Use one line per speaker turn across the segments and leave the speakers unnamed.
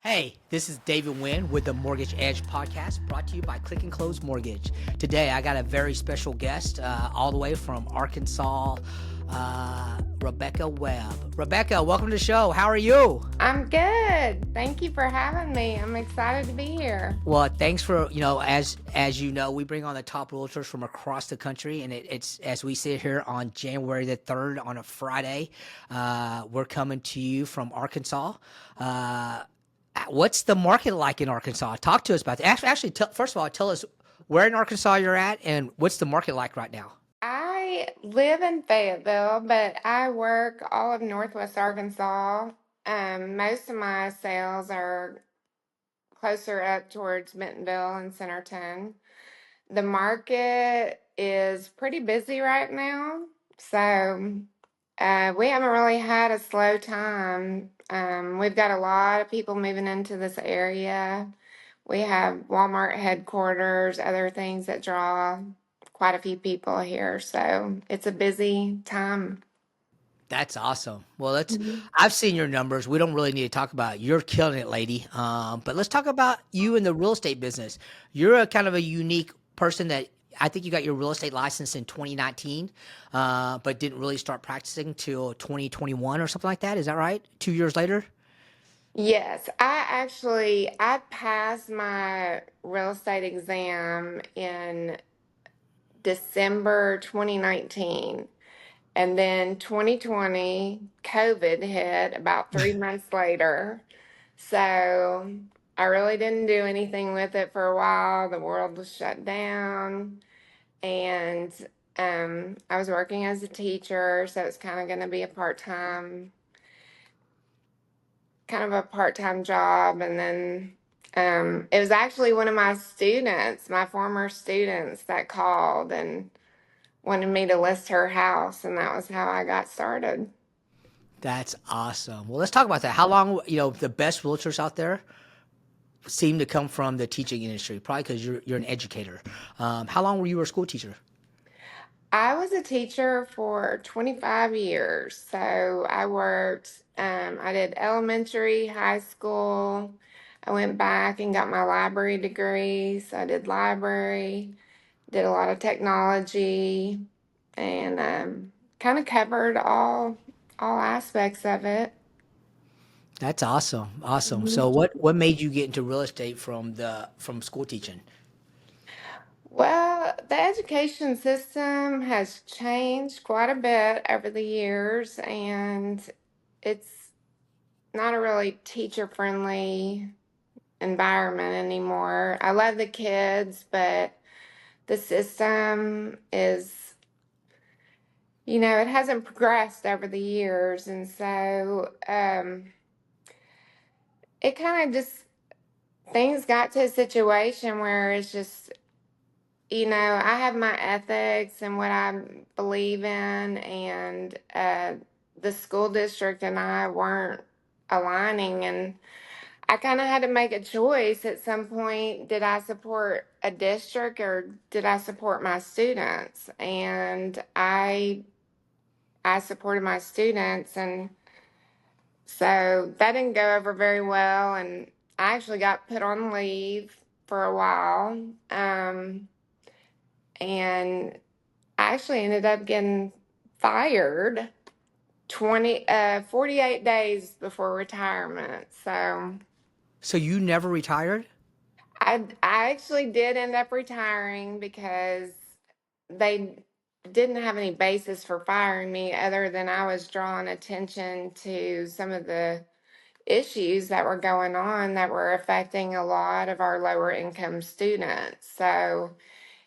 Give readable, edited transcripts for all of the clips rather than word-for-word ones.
Hey, this is David Wynn with the Mortgage Edge podcast brought to you by Click and Close Mortgage. Today, I got a very special guest all the way from Arkansas, Rebecca Webb. Rebecca, welcome to the show. How are you?
I'm good. Thank you for having me. I'm excited to be here.
Well, thanks for, as you know, we bring on the top realtors from across the country, and it's as we sit here on January the 3rd on a Friday. We're coming to you from Arkansas. What's the market like in Arkansas? Talk to us about that. First of all, tell us where in Arkansas you're at and what's the market like right now.
I live in Fayetteville, but I work all of Northwest Arkansas. Most of my sales are closer up towards Bentonville and Centerton. The market is pretty busy right now, so we haven't really had a slow time. We've got a lot of people moving into this area. We have Walmart headquarters, other things that draw quite a few people here. So it's a busy time.
That's awesome. Well,
Mhm.
I've seen your numbers. We don't really need to talk about it. You're killing it, lady. But let's talk about you in the real estate business. You're a kind of a unique person that I think you got your real estate license in 2019, but didn't really start practicing till 2021 or something like that. Is that right? 2 years later?
Yes, I passed my real estate exam in December 2019. And then 2020, COVID hit about 3 months later. So I really didn't do anything with it for a while. The world was shut down. And I was working as a teacher. So it's kind of a part-time job. And then it was actually one of my students, my former students, that called and wanted me to list her house. And that was how I got started.
That's awesome. Well, let's talk about that. How long, the best realtors out there seem to come from the teaching industry, probably because you're an educator. How long were you a school teacher?
I was a teacher for 25 years. So I did elementary, high school. I went back and got my library degree. So I did library, did a lot of technology, and kind of covered all aspects of it.
That's awesome. Awesome. So what made you get into real estate from school teaching?
Well, the education system has changed quite a bit over the years, and it's not a really teacher friendly environment anymore. I love the kids, but the system is, it hasn't progressed over the years. And so it kind of just, things got to a situation where it's just, I have my ethics and what I believe in, and the school district and I weren't aligning. And I kind of had to make a choice at some point. Did I support a district or did I support my students? And I supported my students, and so that didn't go over very well. And I actually got put on leave for a while, and I actually ended up getting fired 48 days before retirement. So
So you never retired?
I actually did end up retiring because they didn't have any basis for firing me other than I was drawing attention to some of the issues that were going on that were affecting a lot of our lower income students. So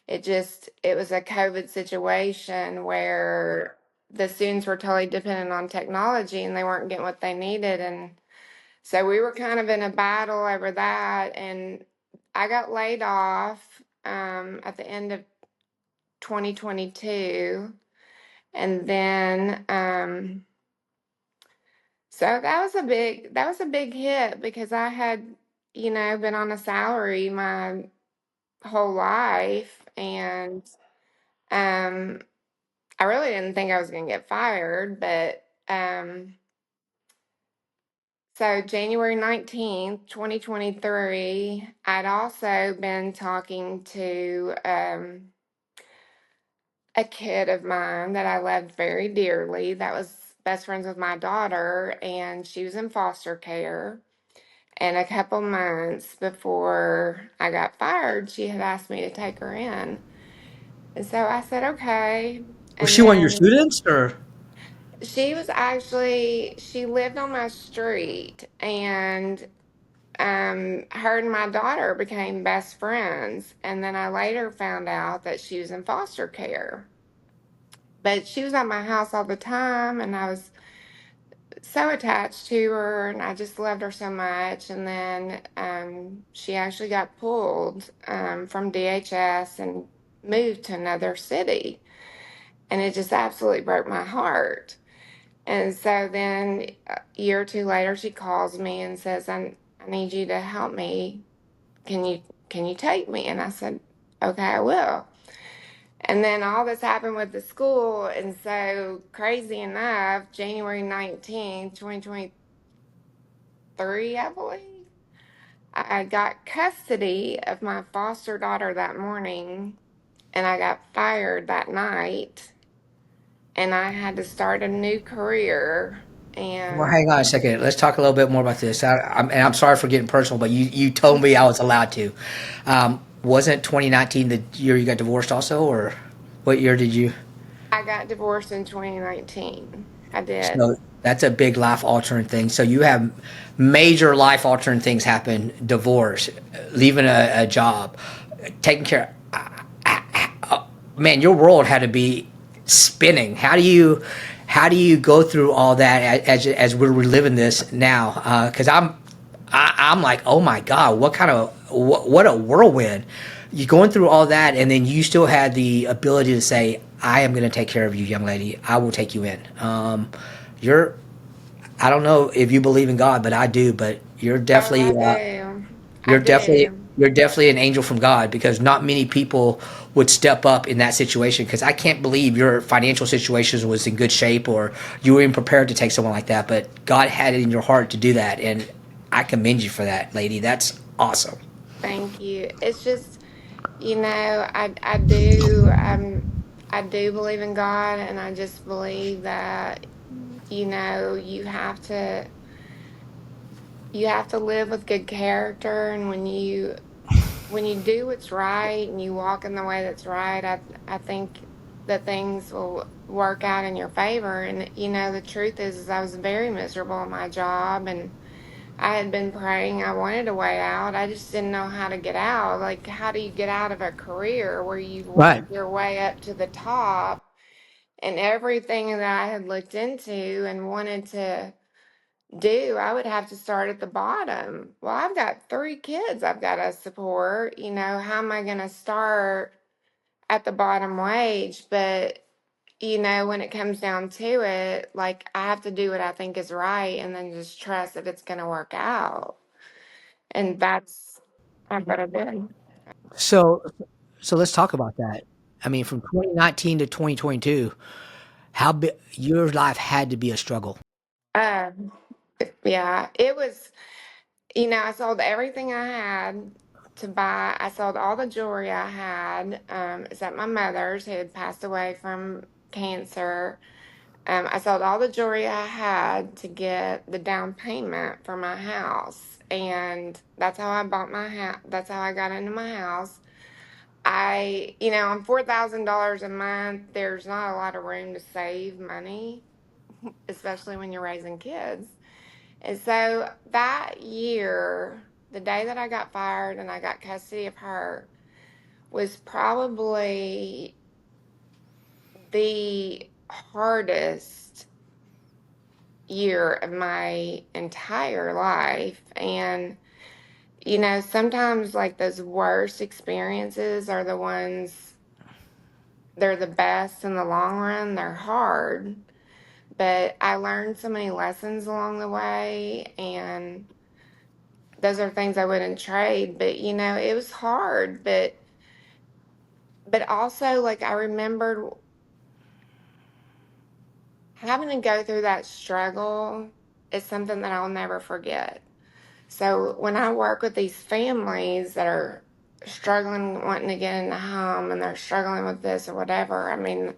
it was a COVID situation where the students were totally dependent on technology and they weren't getting what they needed. And so we were kind of in a battle over that. And I got laid off at the end of 2022. And then so that was a big hit because I had, been on a salary my whole life, and um I really didn't think I was going to get fired, but So January 19th, 2023, I'd also been talking to a kid of mine that I loved very dearly that was best friends with my daughter, and she was in foster care. And a couple months before I got fired, she had asked me to take her in. And so I said, okay.
Was
And
she one of your
then
students or?
she lived on my street, and her and my daughter became best friends. And then I later found out that she was in foster care. But she was at my house all the time, and I was so attached to her, and I just loved her so much. And then she actually got pulled from DHS and moved to another city. And it just absolutely broke my heart. And so then a year or two later, she calls me and says, I need you to help me. Can you can you take me? And I said, okay, I will. And then all this happened with the school. And so crazy enough, January 19th, 2023, I believe, I got custody of my foster daughter that morning, and I got fired that night, and I had to start a new career.
Well,
And
hang on a second. Let's talk a little bit more about this. And I'm sorry for getting personal, but you told me I was allowed to. Wasn't 2019 the year you got divorced also, or what year did you?
I got divorced in 2019. I did.
So that's a big life altering thing. So you have major life altering things happen: divorce, leaving a job, taking care. Man, your world had to be spinning. How do you go through all that as we're reliving this now? Because I'm like, oh my god, what a whirlwind! You going through all that, and then you still had the ability to say, I am going to take care of you, young lady. I will take you in. You're I don't know if you believe in God, but I do. But you're
Oh,
definitely
I do. I
you're definitely
do.
you're definitely an angel from God because not many people would step up in that situation. Because I can't believe your financial situation was in good shape or you were even prepared to take someone like that. But God had it in your heart to do that, and I commend you for that, lady. That's awesome.
Thank you. It's just, I do believe in God, and I just believe that, you have to live with good character, and when you do what's right and you walk in the way that's right, I think that things will work out in your favor. And the truth is I was very miserable at my job, and I had been praying. I wanted a way out. I just didn't know how to get out. Like, how do you get out of a career where you've
Right.
worked your way up to the top, and everything that I had looked into and wanted to do, I would have to start at the bottom. Well, I've got three kids I've got to support. How am I going to start at the bottom wage? But, when it comes down to it, like, I have to do what I think is right and then just trust that it's going to work out. And that's what I did.
So so let's talk about that. I mean, from 2019 to 2022, how big your life had to be a struggle.
Uh, yeah, it was, I sold everything I had to buy. I sold all the jewelry I had, except my mother's, who had passed away from cancer. I sold all the jewelry I had to get the down payment for my house. And that's how I bought my house. That's how I got into my house. On $4,000 a month, there's not a lot of room to save money, especially when you're raising kids. And so that year, the day that I got fired and I got custody of her, was probably the hardest year of my entire life. And, sometimes like those worst experiences are the ones, they're the best in the long run. They're hard, but I learned so many lessons along the way, and those are things I wouldn't trade. But it was hard, but also, like, I remembered having to go through that struggle is something that I'll never forget. So when I work with these families that are struggling, wanting to get in the home, and they're struggling with this or whatever, I mean,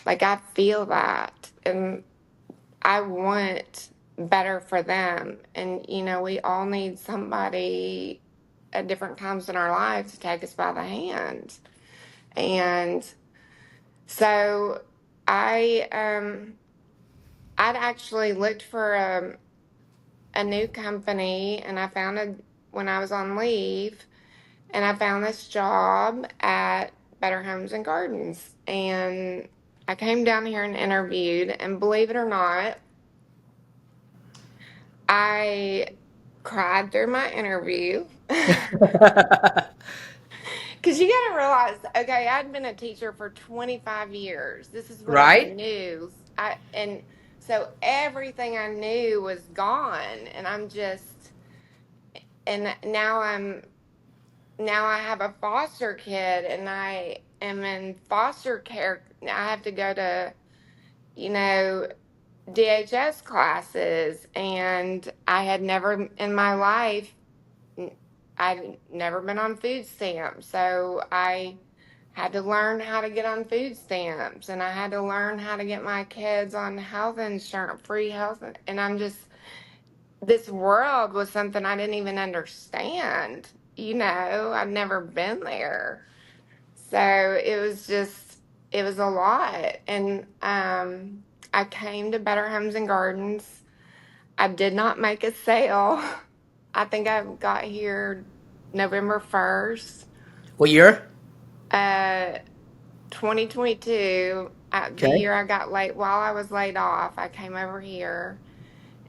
like I feel that, and I want better for them. And, we all need somebody at different times in our lives to take us by the hand. And so I'd actually looked for a new company, and I found it when I was on leave, and I found this job at Better Homes and Gardens. And I came down here and interviewed, and believe it or not, I cried through my interview. Because you got to realize, okay, I'd been a teacher for 25 years. This is what I
Right?
knew. And so everything I knew was gone, and now I have a foster kid, and I am in foster care. I have to go to, you know, DHS classes, and I had never in my life, I'd never been on food stamps. So I had to learn how to get on food stamps, and I had to learn how to get my kids on health insurance, free health. And this world was something I didn't even understand. I'd never been there. So it was a lot. And I came to Better Homes and Gardens. I did not make a sale. I think I got here November 1st.
What year?
Uh, 2022, the
Okay.
year I got laid, while I was laid off, I came over here,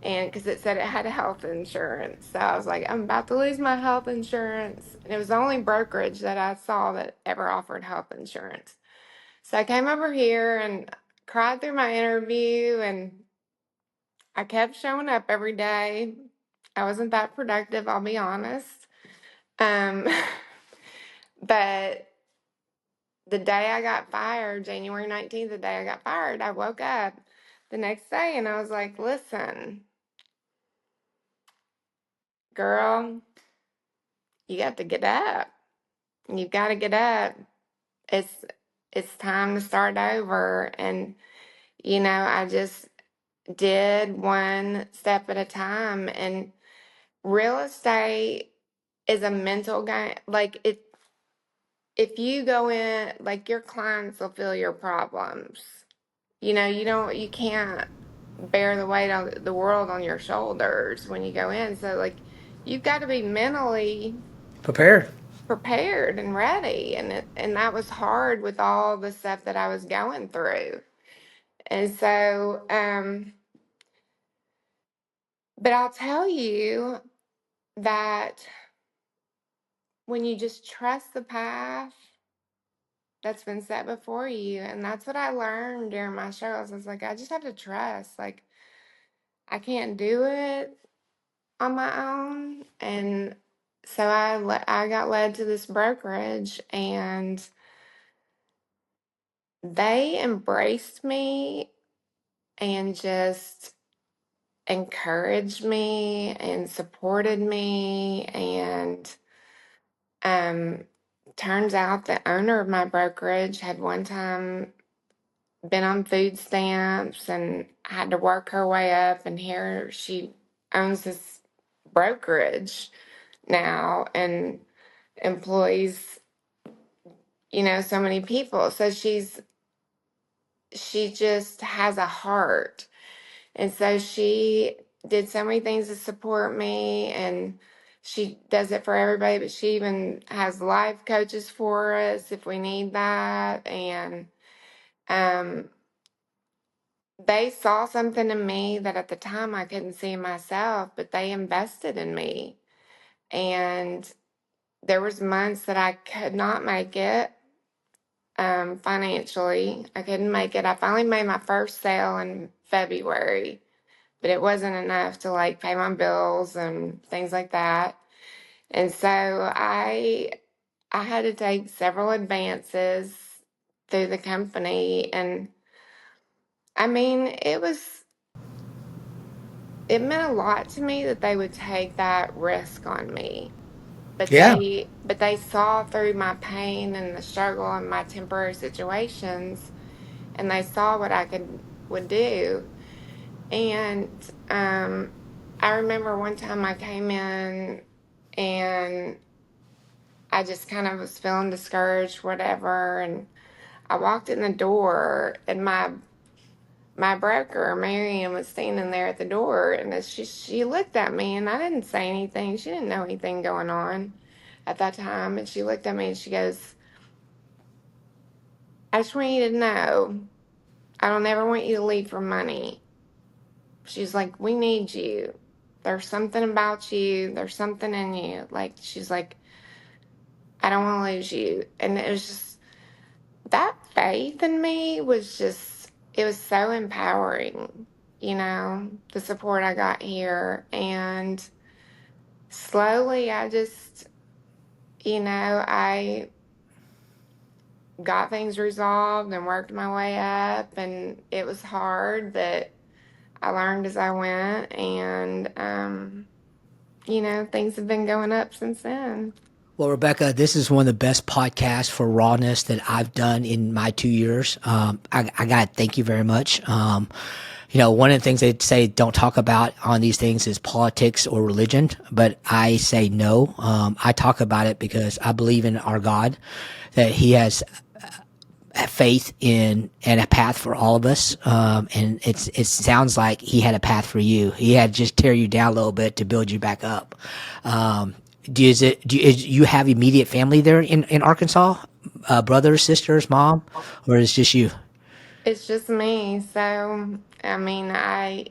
and because it said it had health insurance. So I was like, I'm about to lose my health insurance. And it was the only brokerage that I saw that ever offered health insurance. So I came over here and cried through my interview, and I kept showing up every day. I wasn't that productive, I'll be honest. Um, but the day I got fired, January 19th, the day I got fired, I woke up the next day and I was like, listen, girl, you got to get up. You've got to get up. It's it's time to start over. And I just did one step at a time. And real estate is a mental game. Like if you go in, like your clients will feel your problems. You can't bear the weight of the world on your shoulders when you go in. So like you've got to be mentally
Prepared.
prepared and ready. And that was hard with all the stuff that I was going through. And so but I'll tell you that when you just trust the path that's been set before you, and that's what I learned during my struggles. I was like, I just have to trust. Like I can't do it on my own. And so I got led to this brokerage, and they embraced me and just encouraged me and supported me. And um turns out the owner of my brokerage had one time been on food stamps and had to work her way up, and here she owns this brokerage now and employs so many people. So she just has a heart. And so she did so many things to support me, and she does it for everybody, but she even has life coaches for us if we need that. And um they saw something in me that at the time I couldn't see in myself, but they invested in me. And there was months that I could not make it financially. I couldn't make it. I finally made my first sale in February, but it wasn't enough to like pay my bills and things like that. And so I had to take several advances through the company. And I mean, it meant a lot to me that they would take that risk on me. But
Yeah.
they saw through my pain and the struggle and my temporary situations, and they saw what I would do. And I remember one time I came in and I just kind of was feeling discouraged, whatever, and I walked in the door and my broker, Marion, was standing there at the door, and she looked at me, and I didn't say anything. She didn't know anything going on at that time, and she looked at me and she goes, "I just want you to know, I don't ever want you to leave for money." She's like, "We need you. There's something about you. There's something in you." Like she's like, "I don't want to lose you," and it was just that faith in me was just, it was so empowering, the support I got here. And slowly I just, I got things resolved and worked my way up. And it was hard, but I learned as I went. And, things have been going up since then.
Well, Rebecca, this is one of the best podcasts for rawness that I've done in my 2 years. I got to thank you very much. One of the things they say don't talk about on these things is politics or religion, but I say no. I talk about it because I believe in our God, that He has faith in and a path for all of us. And it sounds like He had a path for you. He had to just tear you down a little bit to build you back up. You have immediate family there in Arkansas? Brothers, sisters, mom, or is it just you?
It's just me. So, I mean, I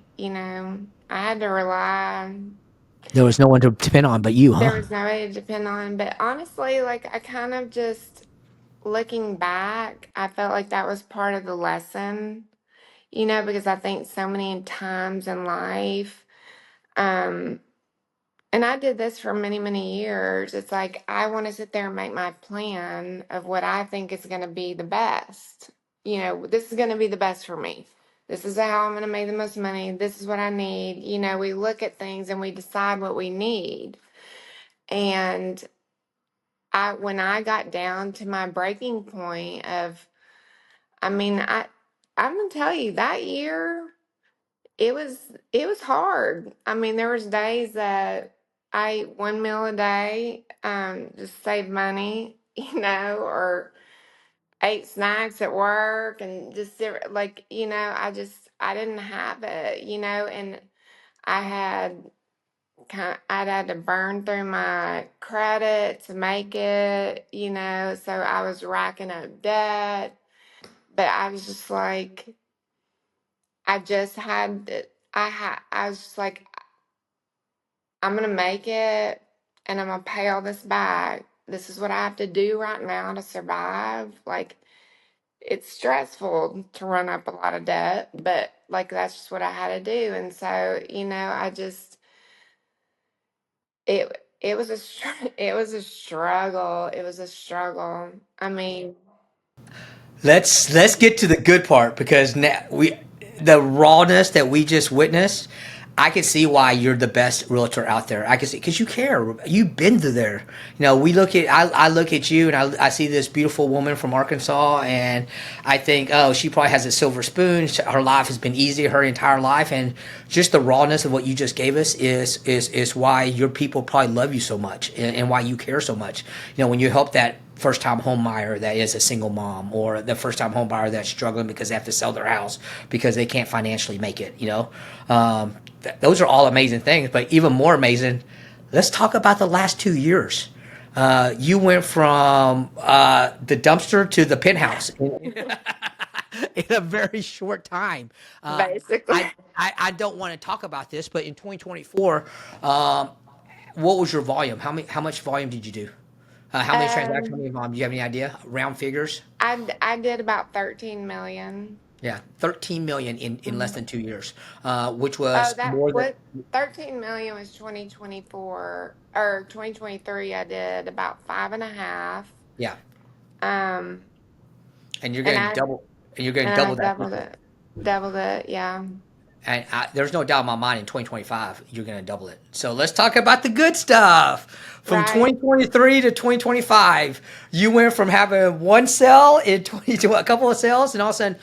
had to rely.
There was no one to depend on but you,
There
huh?
was nobody to depend on. But honestly, like, I kind of just, looking back, I felt like that was part of the lesson, because I think so many times in life, um, and I did this for many, many years. It's like I want to sit there and make my plan of what I think is going to be the best. This is going to be the best for me. This is how I'm going to make the most money. This is what I need. We look at things and we decide what we need. And when I got down to my breaking point of, I mean, I'm gonna tell you that year it was hard. I mean, there was days that I ate one meal a day, just save money, or ate snacks at work and just like, I didn't have it, and I had I'd had to burn through my credit to make it, so I was racking up debt. But I was just like, I just had, I was just like, I'm gonna make it, and I'm gonna pay all this back. This is what I have to do right now to survive. Like, it's stressful to run up a lot of debt, but like that's just what I had to do. And so, I just, it was it was a struggle. It was a struggle. I mean,
Let's get to the good part because now the rawness that we just witnessed. I can see why you're the best realtor out there. I can see because you care. You've been through there. We look at I look at you and I see this beautiful woman from Arkansas and I think, oh, she probably has a silver spoon. Her life has been easy her entire life, and just the rawness of what you just gave us is why your people probably love you so much and why you care so much. When you help that first time home buyer that is a single mom or the first time home buyer that's struggling because they have to sell their house because they can't financially make it, those are all amazing things. But even more amazing, let's talk about the last 2 years. You went from the dumpster to the penthouse in a very short time. Uh,
basically.
I don't want to talk about this, but in 2024, what was your volume? How much volume did you do? How many transactions? How
Um,
many volume? Do you have any idea? Round figures?
I did about 13 million.
Yeah, 13 million in less than 2 years, which
Oh,
was
that
more than
what 13 million was 2024 or 2023. I did about five and a half.
yeah.
Um,
And you're
and
getting
I
double, and you're getting
and I
double that this year.
doubled it, yeah.
And there's no doubt in my mind in 2025 you're going to double it. So let's talk about the good stuff. From
Right.
2023 to 2025, you went from having one sale in 20 to a couple of sales, and all of a sudden,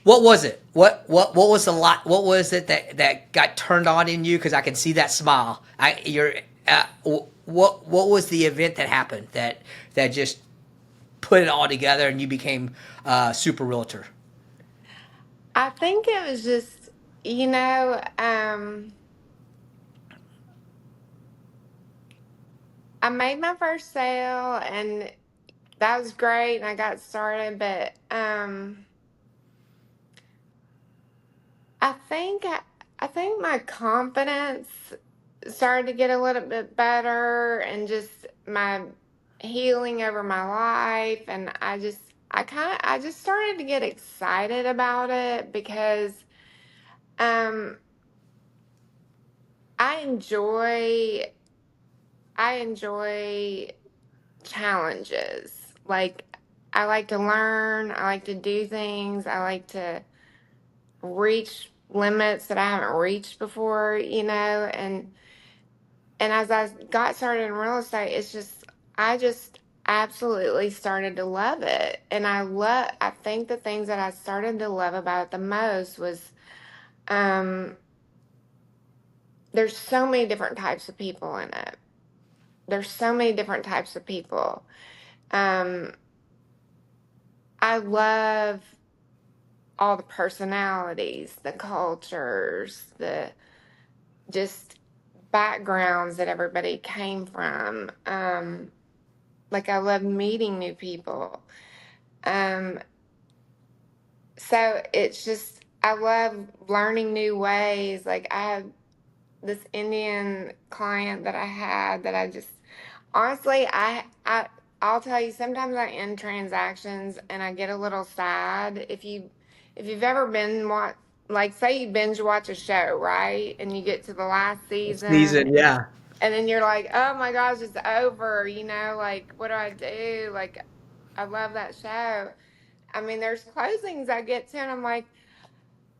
what was it? What was the lot? What was it that got turned on in you? Because I can see that smile. What was the event that happened that just put it all together and you became super realtor?
I think it was just, you know, I made my first sale and that was great and I got started, but I think I think my confidence started to get a little bit better and just my healing over my life, and I just started to get excited about it because um I enjoy I enjoy challenges. Like I like to learn, I like to do things, I like to reach limits that I haven't reached before, and as I got started in real estate, I just absolutely started to love it. And I think the things that I started to love about it the most was, um, there's so many different types of people in it. There's so many different types of people. Um, I love all the personalities, the cultures, the just backgrounds that everybody came from. Like I love meeting new people. Um, so it's just I love learning new ways. Like I had this Indian client that I had that I just honestly I'll tell you sometimes I end transactions and I get a little sad. If you've ever been like say you binge watch a show, right? And you get to the last season
Season, yeah.
and then you're like, oh my gosh, it's over, like what do I do? Like I love that show. I mean, there's closings I get to, and I'm like,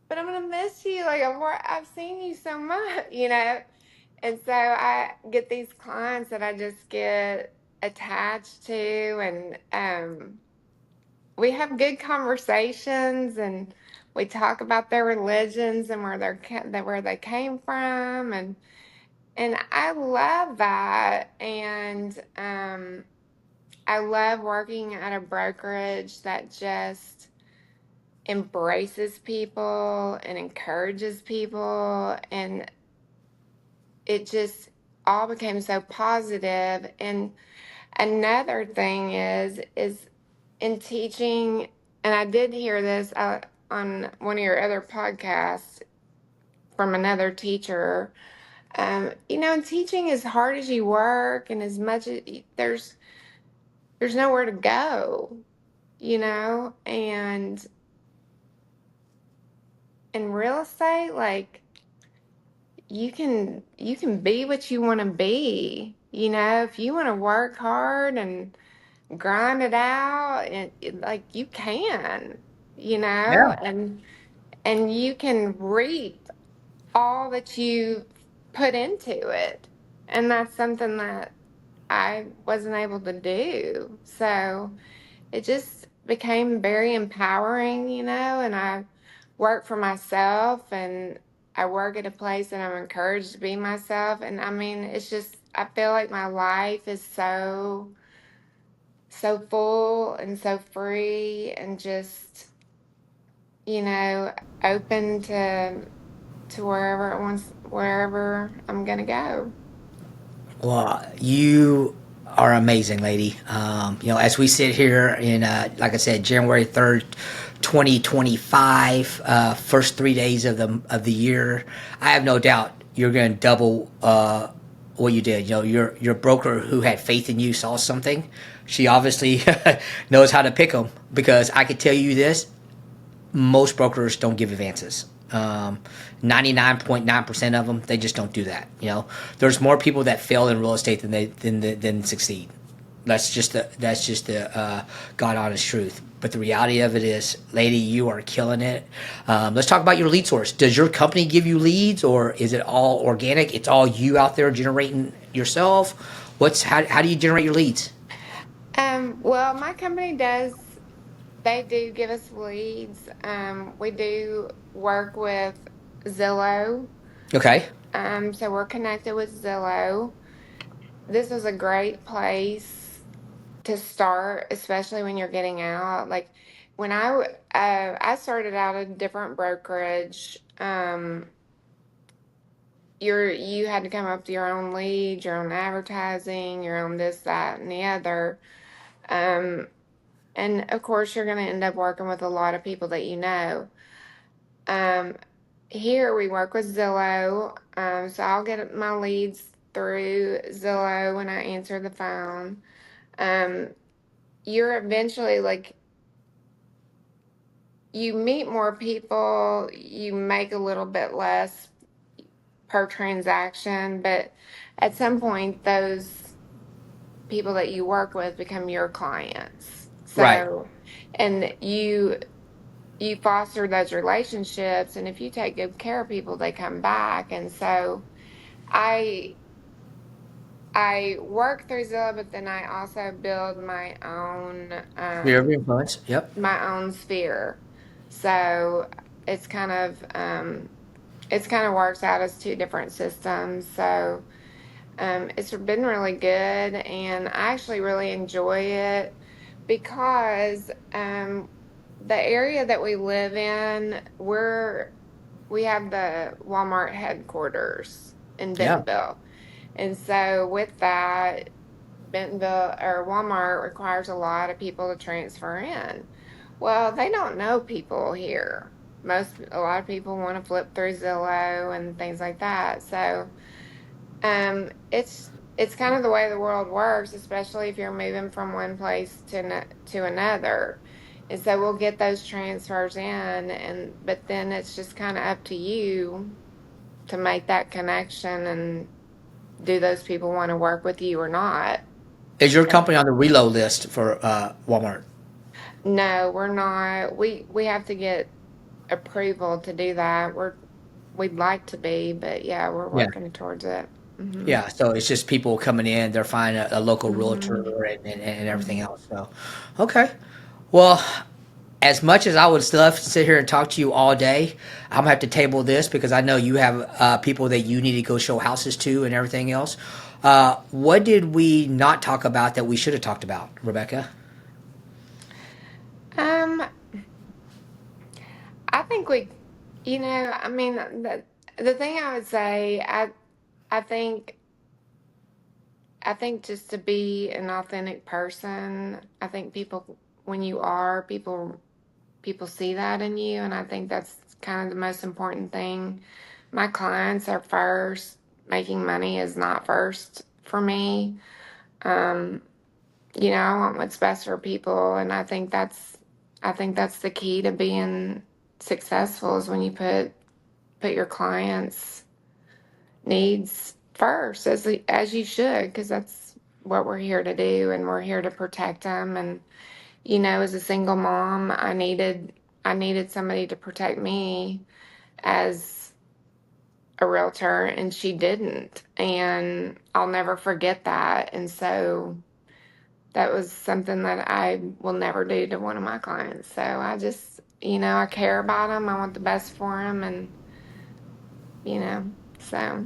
but I'm gonna miss you. Like I've seen you so much, And so I get these clients that I just get attached to, and we have good conversations, and we talk about their religions and where they came from, and I love that, and I love working at a brokerage that just embraces people and encourages people, and it just all became so positive. And another thing is in teaching, and I did hear this on one of your other podcasts from another teacher. Teaching as hard as you work and as much as there's nowhere to go, and in real estate, like you can be what you want to be. If you want to work hard and grind it out, and like you can,
Yeah.
and you can reap all that you put into it. And that's something that I wasn't able to do. So it just became very empowering, and I work for myself, and I work at a place that I'm encouraged to be myself. And I mean, it's just, I feel like my life is so full and so free and just, you know, open to wherever I'm gonna go.
Well, you are amazing, lady. As we sit here in, like I said, January 3rd, 2025, first 3 days of the year, I have no doubt you're going to double what you did. Your broker who had faith in you saw something. She obviously knows how to pick them, because I could tell you this: most brokers don't give advances. 99.9% of them, they just don't do that. There's more people that fail in real estate than succeed. That's just the God honest truth. But the reality of it is, lady, you are killing it. Let's talk about your lead source. Does your company give you leads, or is it all organic? It's all you out there generating yourself. How do you generate your leads?
Well, my company does, they do give us leads. We do work with Zillow.
Okay.
So we're connected with Zillow. This is a great place to start, especially when you're getting out. Like when I started out a different brokerage. You had to come up with your own leads, your own advertising, your own this, that, and the other. Um, and of course, you're going to end up working with a lot of people that you know. Um, Here we work with Zillow. So I'll get my leads through Zillow when I answer the phone. Um, you're eventually like, you meet more people, you make a little bit less per transaction, but at some point, those people that you work with become your clients.
Right.
So, and you foster those relationships, and if you take good care of people, they come back. And so I I work through Zillow, but then I also build
Sphere of influence. Yep.
my own sphere. So it's kind of it's kind of works out as two different systems. So it's been really good, and I actually really enjoy it because the area that we live in, we have the Walmart headquarters in
Yeah.
Bentonville, and so with that, Bentonville or Walmart requires a lot of people to transfer in. Well, they don't know people here. A lot of people want to flip through Zillow and things like that. So it's kind of the way the world works, especially if you're moving from one place to another. And so we'll get those transfers in, and but then it's just kind of up to you to make that connection and do those people want to work with you or not.
Is your company on the reload list for Walmart?
No, we're not. We have to get approval to do that. We'd like to be, but yeah, we're
Yeah.
working towards it. Mhm.
Yeah, so it's just people coming in, they're finding a local realtor
Mhm.
and everything
Mhm.
else. So, okay. Well, as much as I would love to sit here and talk to you all day, I'm gonna have to table this because I know you have people that you need to go show houses to and everything else. What did we not talk about that we should have talked about, Rebecca?
Um, I think I mean, the thing I would say, I think, I think just to be an authentic person, I think when you are, people see that in you, and I think that's kind of the most important thing. My clients are first. Making money is not first for me. Um, I want what's best for people, and I think that's the key to being successful is when you put your clients' needs first, as you should, because that's what we're here to do, and we're here to protect them. And as a single mom, I needed somebody to protect me as a realtor, and she didn't, and I'll never forget that. And so that was something that I will never do to one of my clients. So I just, I care about them. I want the best for them. And, so.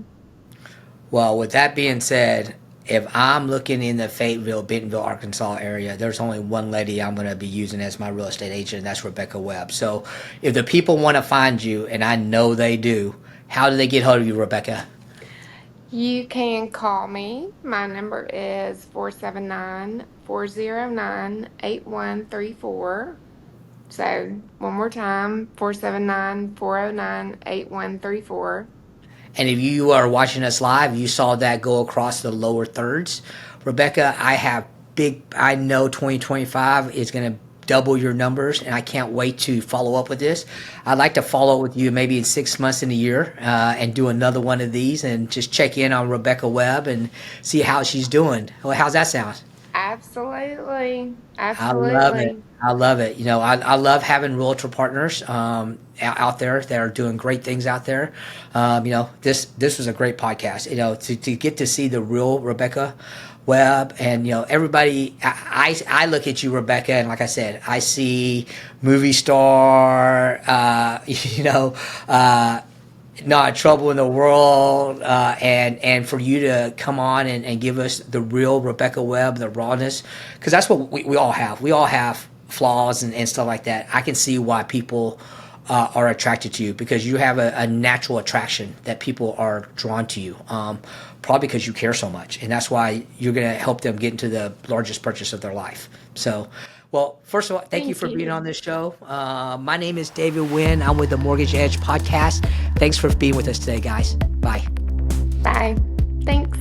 Well, with that being said, if I'm looking in the Fayetteville, Bentonville, Arkansas area, there's only one lady I'm going to be using as my real estate agent, and that's Rebecca Webb. So if the people want to find you, and I know they do, how do they get hold of you, Rebecca?
You can call me. My number is 479-409-8134. So one more time, 479-409-8134.
And if you are watching us live, you saw that go across the lower thirds. Rebecca, I know 2025 is going to double your numbers, and I can't wait to follow up with this. I'd like to follow up with you maybe in 6 months in a year and do another one of these and just check in on Rebecca Webb and see how she's doing. Well, how's that sound?
Absolutely.
I love it.
Absolutely.
I love it. I love having realtor partners out there that are doing great things out there. This was a great podcast. To get to see the real Rebecca Webb, and everybody. I look at you, Rebecca, and like I said, I see movie star. Not trouble in the world, and for you to come on and give us the real Rebecca Webb, the rawness, because that's what we all have. We all have flaws and stuff like that. I can see why people are attracted to you, because you have a natural attraction that people are drawn to you. Probably because you care so much, and that's why you're going to help them get into the largest purchase of their life. So, well, first of all, thank you
Thank
for being
you.
on this show. My name is David Wynn. I'm with the Mortgage Edge podcast. Thanks for being with us today, guys. Bye.
Bye. Thanks.